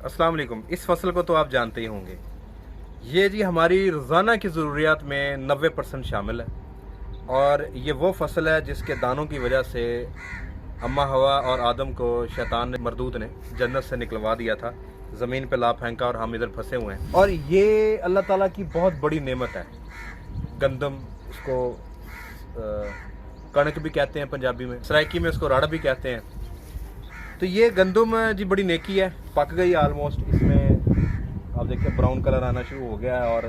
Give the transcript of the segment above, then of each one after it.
अस्सलाम वालेकुम। इस फसल को तो आप जानते ही होंगे। ये जी हमारी रोज़ाना की ज़रूरियात में 90% शामिल है और ये वो फसल है जिसके दानों की वजह से अम्मा हवा और आदम को शैतान ने मरदूत ने जन्नत से निकलवा दिया था, ज़मीन पे ला फेंका और हम इधर फंसे हुए हैं। और ये अल्लाह ताला की बहुत बड़ी नेमत है। गंदम, इसको कणक भी कहते हैं पंजाबी में, सराइकी में इसको राड़ा भी कहते हैं। तो ये गंदम जी बड़ी नेकी है, पक गई ऑलमोस्ट। इसमें आप देखिए ब्राउन कलर आना शुरू हो गया है और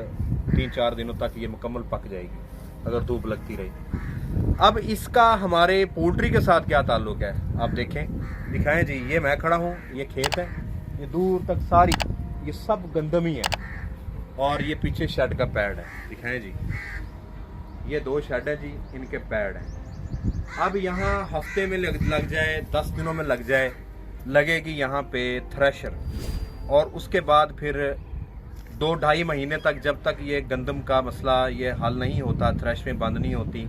3-4 दिनों तक ये मुकम्मल पक जाएगी अगर धूप लगती रही। अब इसका हमारे पोल्ट्री के साथ क्या ताल्लुक है आप देखें, दिखाएं जी। ये मैं खड़ा हूँ, ये खेत है, ये दूर तक सारी ये सब गंदम ही है और ये पीछे शेड का पैड है, दिखाएं जी। ये 2 शेड है जी, इनके पैड हैं। अब यहाँ हफ्ते में लग जाए, 10 दिनों में लग जाए, लगेगी यहाँ पे थ्रेशर। और उसके बाद फिर 2-2.5 महीने तक, जब तक ये गंदम का मसला ये हल नहीं होता, थ्रेशरें बंद नहीं होती,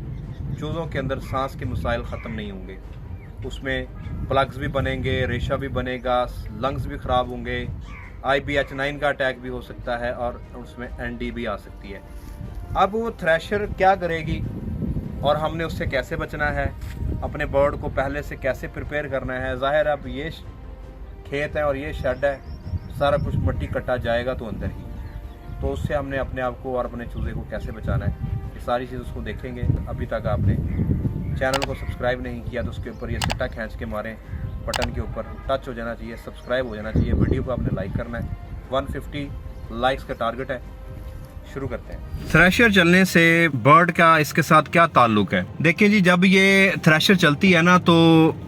चूज़ों के अंदर सांस के मसाइल ख़त्म नहीं होंगे। उसमें प्लग्स भी बनेंगे, रेशा भी बनेगा, लंग्स भी ख़राब होंगे, IBH9 का अटैक भी हो सकता है और उसमें ND भी आ सकती है। अब वो थ्रेशर क्या करेगी और हमने उससे कैसे बचना है, अपने बर्ड को पहले से कैसे प्रिपेयर करना है। ज़ाहिर अब ये खेत है और ये शेड है, सारा कुछ मट्टी कटा जाएगा तो अंदर ही, तो उससे हमने अपने आप को और अपने चूज़े को कैसे बचाना है, ये सारी चीज़ उसको देखेंगे। अभी तक आपने चैनल को सब्सक्राइब नहीं किया तो उसके ऊपर ये सिट्टा खींच के मारें, बटन के ऊपर टच हो जाना चाहिए, सब्सक्राइब हो जाना चाहिए। वीडियो को आपने लाइक करना है, 150 लाइक्स का टारगेट है। शुरू करते हैं। थ्रेशर चलने से बर्ड का इसके साथ क्या ताल्लुक है? देखिए जी, जब ये थ्रेशर चलती है ना तो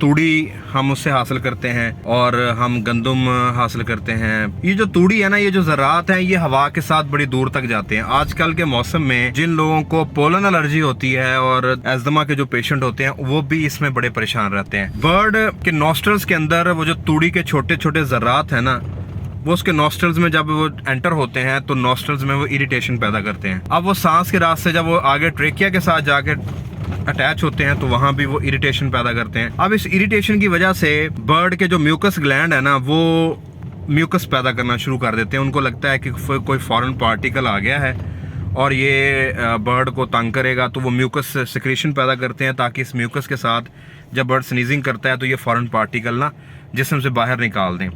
तूड़ी हम उससे हासिल करते हैं और हम गंदम हासिल करते हैं। ये जो तूड़ी है ना, ये जो ज़रात है, ये हवा के साथ बड़ी दूर तक जाते हैं। आजकल के मौसम में जिन लोगों को पोलन एलर्जी होती है और एस्थमा के जो पेशेंट होते हैं, वो भी इसमें बड़े परेशान रहते हैं। बर्ड के नॉस्ट्रल्स के अंदर वो जो तूड़ी के छोटे छोटे ज़रात है ना, वो उसके नॉस्ट्रल्स में जब वो एंटर होते हैं तो नॉस्ट्रल्स में वो इरिटेशन पैदा करते हैं। अब वो सांस के रास्ते जब वो आगे ट्रेकिया के साथ जाके अटैच होते हैं तो वहां भी वो इरिटेशन पैदा करते हैं। अब इस इरिटेशन की वजह से बर्ड के जो म्यूकस ग्लैंड है ना, वो म्यूकस पैदा करना शुरू कर देते हैं। उनको लगता है कि कोई फॉरेन पार्टिकल आ गया है और ये बर्ड को तंग करेगा, तो वो म्यूकस सिक्रेशन पैदा करते हैं ताकि इस म्यूकस के साथ जब बर्ड स्नीजिंग करता है तो ये फॉरेन पार्टिकल ना जिस्म से बाहर निकाल दें।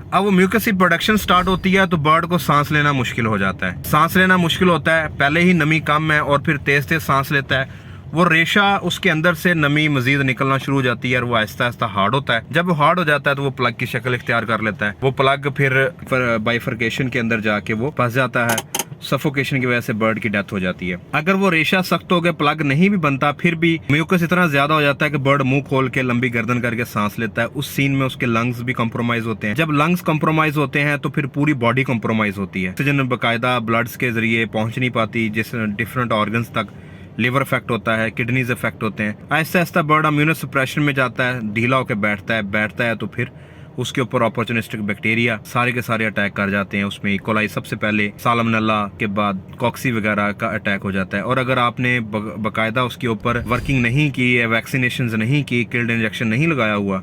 अब वो म्यूकस की प्रोडक्शन स्टार्ट होती है तो बर्ड को सांस लेना मुश्किल हो जाता है। सांस लेना मुश्किल होता है, पहले ही नमी कम है और फिर तेज तेज सांस लेता है, वो रेशा उसके अंदर से नमी मजीद निकलना शुरू हो जाती है और वो आहिस्ता आहिस्ता हार्ड होता है। जब वो हार्ड हो जाता है तो वो प्लग की शक्ल इख्तियार कर लेता है। वो प्लग फिर बाइफर्केशन के अंदर जाके वो फंस जाता है। सफोकेशन की वजह से बर्ड की डेथ हो जाती है। अगर वो रेशा सख्त हो गया, प्लग नहीं भी बनता, फिर भी म्यूकस इतना ज्यादा हो जाता है कि बर्ड मुंह खोल के लंबी गर्दन करके सांस लेता है। उस सीन में उसके लंग्स भी कॉम्प्रोमाइज होते हैं। जब लंग्स कॉम्प्रोमाइज होते हैं तो फिर पूरी बॉडी कॉम्प्रोमाइज होती है। ऑक्सीजन बाकायदा ब्लड्स के जरिए पहुंच नहीं पाती जिस डिफरेंट ऑर्गन्स तक। लिवर इफेक्ट होता है, किडनीज इफेक्ट होते हैं। Aahista Aahista bird immuno suppression में जाता है, ढीला होकर बैठता है तो फिर उसके ऊपर अपॉर्चुनिस्टिक बैक्टीरिया सारे के सारे अटैक कर जाते हैं। उसमें इकोलाई सबसे पहले, साल्मोनेला के बाद कॉक्सी वगैरह का अटैक हो जाता है। और अगर आपने बाकायदा उसके ऊपर वर्किंग नहीं की है, वैक्सीनेशन नहीं की, किल्ड इंजेक्शन नहीं लगाया हुआ,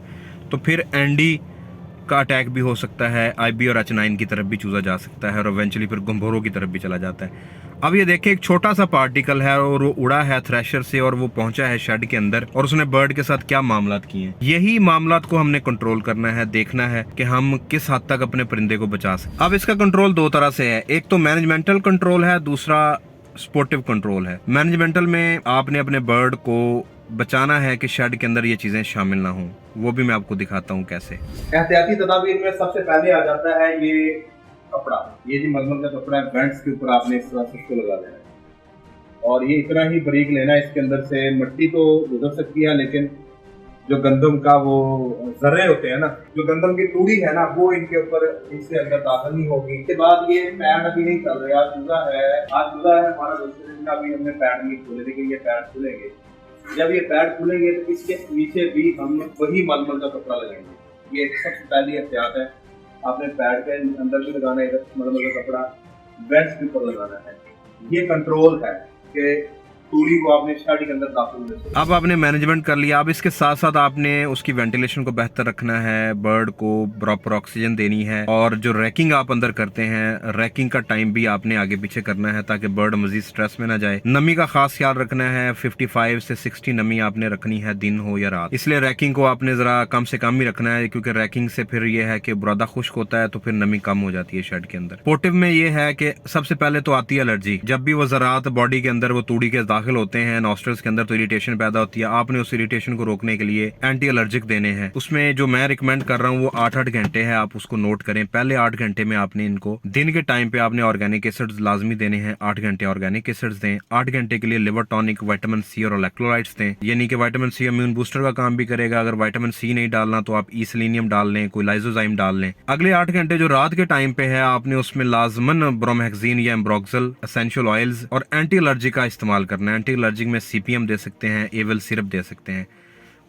तो फिर ND का अटैक भी हो सकता है। IB और H9 की तरफ भी चूजा जा सकता है और इवेंचुअली फिर गंभोरों की तरफ भी चला जाता है। अब ये देखें, एक छोटा सा पार्टिकल है और वो उड़ा है थ्रेशर से और वो पहुंचा है शेड के अंदर और उसने बर्ड के साथ क्या मामलात किए हैं। यही मामलात को हमने कंट्रोल करना है, देखना है कि हम किस हद तक अपने परिंदे को बचा सकते। अब इसका कंट्रोल 2 तरह से है, एक तो मैनेजमेंटल कंट्रोल है, दूसरा स्पोर्टिव कंट्रोल है। मैनेजमेंटल में आपने अपने बर्ड को बचाना है कि शेड के अंदर ये चीजें शामिल ना हों। वो भी मैं आपको दिखाता हूँ कैसे। एहतियाती तदाबीर में सबसे पहले आ जाता है ये कपड़ा। ये जी मलमल का कपड़ा है, बेल्ट्स के ऊपर आपने इस तरह से इसको लगा देना है और ये इतना ही बारीक लेना है। इसके अंदर से मिट्टी तो गुजर सकती है लेकिन जो गंदम का वो जर्रे होते हैं ना, जो गंदम की तूड़ी है ना, वो इनके ऊपर इससे अंदर दाखिल नहीं होगी। इसके बाद ये पैड अभी नहीं चल रहा, आज चूजा है हमारा दूसरे दिन का, भी हमने पैड नहीं खोले, लेकिन ये पैड खुलेंगे। जब ये पैड खुलेंगे तो इसके नीचे भी हम वही मलमल का कपड़ा लगाएंगे। ये सबसे पहली एहतियात है। आपने पैड के अंदर भी लगाना है, इधर मलमल का कपड़ा बेल्ट के ऊपर लगाना है। ये कंट्रोल है कि तूड़ी को आपने शेड के अंदर दाखिल कर, अब आपने मैनेजमेंट कर लिया। अब इसके साथ साथ आपने उसकी वेंटिलेशन को बेहतर रखना है, बर्ड को प्रॉपर ऑक्सीजन देनी है, और जो रैकिंग आप अंदर करते हैं, रैकिंग का टाइम भी आपने आगे पीछे करना है ताकि बर्ड मजीद स्ट्रेस में ना जाए। नमी का खास ख्याल रखना है, 55 से 60 नमी आपने रखनी है, दिन हो या रात। इसलिए रैकिंग को आपने जरा कम से कम ही रखना है, क्योंकि रैकिंग से फिर ये है कि बुरादा खुश्क होता है तो फिर नमी कम हो जाती है शेड के अंदर। पोर्टिव में ये है कि सबसे पहले तो आती है एलर्जी। जब भी वो ज़रात बॉडी के अंदर वो तूड़ी के दाखिल होते हैं नॉस्ट्रल्स के अंदर तो इरिटेशन पैदा होती है। आपने उस इरिटेशन को रोकने के लिए एंटी एलर्जिक देने हैं। उसमें जो मैं रिकमेंड कर रहा हूँ वो 8-8 घंटे है, आप उसको नोट करें। पहले 8 घंटे में आपने इनको दिन के टाइम पे आपने ऑर्गेनिक एसिड्स लाजमी देने हैं, 8 घंटे ऑर्गेनिक एसिड्स दें। 8 घंटे के लिए लिवर टॉनिक, विटामिन सी और इलेक्ट्रोलाइट्स दें। यानी कि विटामिन सी इम्यून बूस्टर का काम भी करेगा। अगर विटामिन सी नहीं डालना तो आप ई सेलेनियम डाल लें, कोई लाइजोजाइम डाल लें। अगले 8 घंटे जो रात के टाइम पे है आपने उसमें लाजमन ब्रोमहेक्सिन या एम्ब्रोक्सल, एसेंशियल ऑयल्स और एंटी एलर्जी का इस्तेमाल करना है। एंटी एलर्जिक में सीपीएम दे सकते हैं, एवल सिरप दे सकते हैं।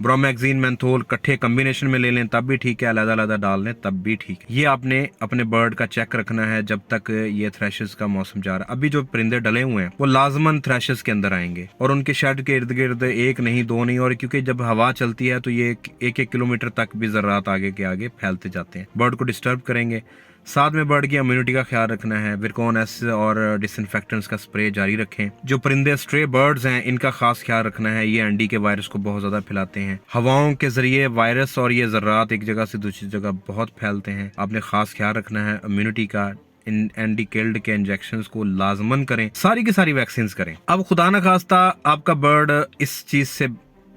ब्रोमैक्सिन, मेंथोल कट्ठे कम्बिनेशन में ले लें तब भी ठीक है, अलग-अलग डाल लें तब भी ठीक है। ये आपने अपने बर्ड का चेक रखना है जब तक ये थ्रेशेस का मौसम जा रहा है। अभी जो परिंदे डले हुए हैं वो लाजमन थ्रेशेस के अंदर आएंगे और उनके शेड के इर्द गिर्द एक नहीं दो नहीं, और क्योंकि जब हवा चलती है तो ये 1-1 किलोमीटर तक भी ज़रात आगे के आगे फैलते जाते हैं, बर्ड को डिस्टर्ब करेंगे। साथ में बर्ड की इम्यूनिटी का ख्याल रखना है। विरकोन एसिड और डिसइंफेक्टेंट्स का स्प्रे जारी रखें। जो परिंदे स्ट्रे बर्ड्स हैं इनका खास ख्याल रखना है, ये एंडी के वायरस को बहुत ज़्यादा फैलाते हैं। हवाओं के जरिए वायरस और ये ज़र्रात एक जगह से दूसरी जगह बहुत फैलते हैं। आपने खास ख्याल रखना है इम्यूनिटी का। इन एंटी किल्ड के इंजेक्शंस को लाजमन करें, सारी की सारी वैक्सीन करें। अब खुदा न खास्ता आपका बर्ड इस चीज़ से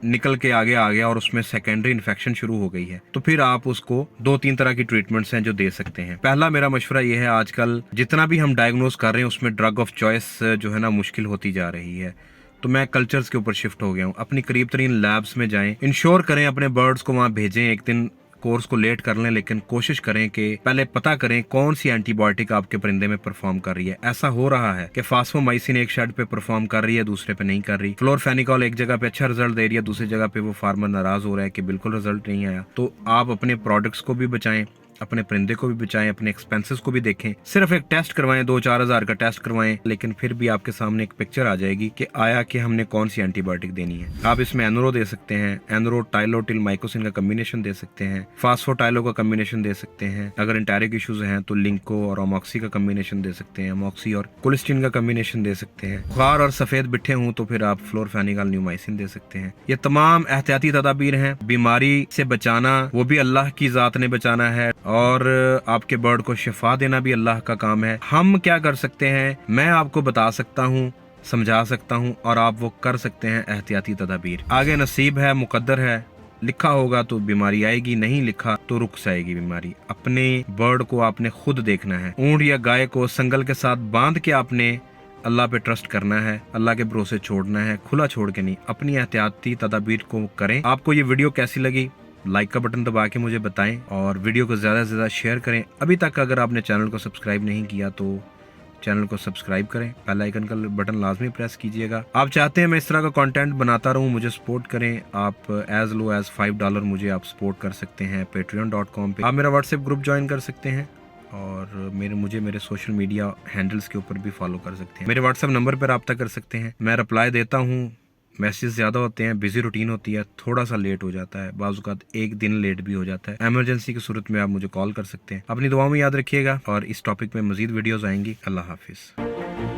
निकल के आगे आ गया और उसमें सेकेंडरी इन्फेक्शन शुरू हो गई है, तो फिर आप उसको 2-3 तरह की ट्रीटमेंट्स हैं जो दे सकते हैं। पहला मेरा मशवरा ये है, आजकल जितना भी हम डायग्नोज कर रहे हैं उसमें ड्रग ऑफ चॉइस जो है ना मुश्किल होती जा रही है, तो मैं कल्चर्स के ऊपर शिफ्ट हो गया हूँ। अपनी करीब तरीन लैब्स में जाएं, इंश्योर करें अपने बर्ड्स को वहाँ भेजें। एक दिन कोर्स को लेट कर लें लेकिन कोशिश करें कि पहले पता करें कौन सी एंटीबायोटिक आपके परिंदे में परफॉर्म कर रही है। ऐसा हो रहा है कि फास्फोमाइसिन एक शेड पे परफॉर्म कर रही है, दूसरे पे नहीं कर रही। फ्लोरफेनिकॉल एक जगह पे अच्छा रिजल्ट दे रही है, दूसरी जगह पे वो फार्मर नाराज हो रहा है कि बिल्कुल रिजल्ट नहीं आया। तो आप अपने प्रोडक्ट्स को भी बचाएं, अपने परिंदे को भी बचाएं, अपने एक्सपेंसेस को भी देखें। सिर्फ एक टेस्ट करवाएं, 2-4 हज़ार का टेस्ट करवाएं, लेकिन फिर भी आपके सामने एक पिक्चर आ जाएगी कि आया कि हमने कौन सी एंटीबायोटिक देनी है। आप इसमें एनरो दे सकते हैं, एनरो टाइलोटिल माइकोसिन का कम्बिनेशन दे सकते हैं, फास्फोटाइलो का कम्बिनेशन दे सकते हैं। अगर इंटेरिक इश्यूज हैं तो लिंको और अमॉक्सी का कम्बिनेशन दे सकते हैं, अमॉक्सी और कोलिस्टिन का कम्बिनेशन दे सकते हैं। बुखार और सफेद बिट्ठे हों तो फिर आप फ्लोरफेनिकॉल न्यूमाइसिन दे सकते हैं। ये तमाम एहतियाती तदाबीर हैं। बीमारी से बचाना वो भी अल्लाह की जात ने बचाना है और आपके बर्ड को शिफा देना भी अल्लाह का काम है। हम क्या कर सकते हैं, मैं आपको बता सकता हूँ, समझा सकता हूँ, और आप वो कर सकते हैं एहतियाती तदाबीर। आगे नसीब है, मुकद्दर है, लिखा होगा तो बीमारी आएगी, नहीं लिखा तो रुक जाएगी बीमारी। अपने बर्ड को आपने खुद देखना है। ऊंट या गाय को संगल के साथ बांध के आपने अल्लाह पे ट्रस्ट करना है, अल्लाह के भरोसे छोड़ना है, खुला छोड़ के नहीं। अपनी एहतियाती तदाबीर को करें। आपको ये वीडियो कैसी लगी, लाइक का बटन दबा के मुझे बताएं और वीडियो को ज़्यादा से ज़्यादा शेयर करें। अभी तक अगर आपने चैनल को सब्सक्राइब नहीं किया तो चैनल को सब्सक्राइब करें, बेल आइकन का बटन लाजमी प्रेस कीजिएगा। आप चाहते हैं मैं इस तरह का कंटेंट बनाता रहूं, मुझे सपोर्ट करें। आप एज लो एज $5 मुझे आप सपोर्ट कर सकते हैं patreon.com पे। आप मेरा व्हाट्सएप ग्रुप ज्वाइन कर सकते हैं और मुझे मेरे सोशल मीडिया हैंडल्स के ऊपर भी फॉलो कर सकते हैं। मेरे व्हाट्सएप नंबर पर रब्ता कर सकते हैं। मैं रिप्लाई देता हूँ। मैसेज ज़्यादा होते हैं, बिजी रूटीन होती है, थोड़ा सा लेट हो जाता है, बाज़-औक़ात एक दिन लेट भी हो जाता है। एमरजेंसी की सूरत में आप मुझे कॉल कर सकते हैं। अपनी दुआओं में याद रखिएगा और इस टॉपिक में मज़ीद वीडियोज़ आएंगी। अल्लाह हाफिज़।